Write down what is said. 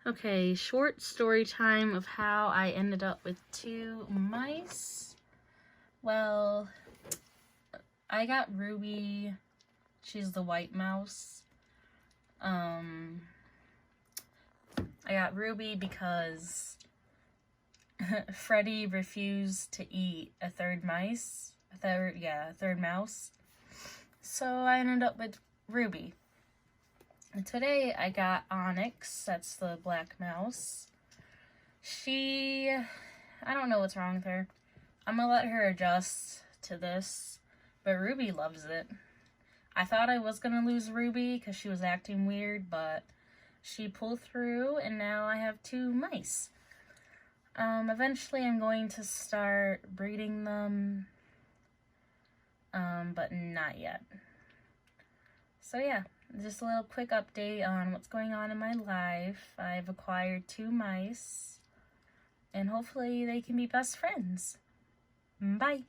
Okay, short story time of how I ended up with 2 mice. Well, I got Ruby. She's the white mouse. I got Ruby because Freddy refused to eat a third mouse. So I ended up with Ruby. And today I got Onyx, that's the black mouse. I don't know what's wrong with her. I'm gonna let her adjust to this, but Ruby loves it. I thought I was gonna lose Ruby because she was acting weird, but she pulled through and now I have 2 mice. Eventually I'm going to start breeding them, but not yet. So yeah, just a little quick update on what's going on in my life. I've acquired 2 mice, and hopefully they can be best friends. Bye!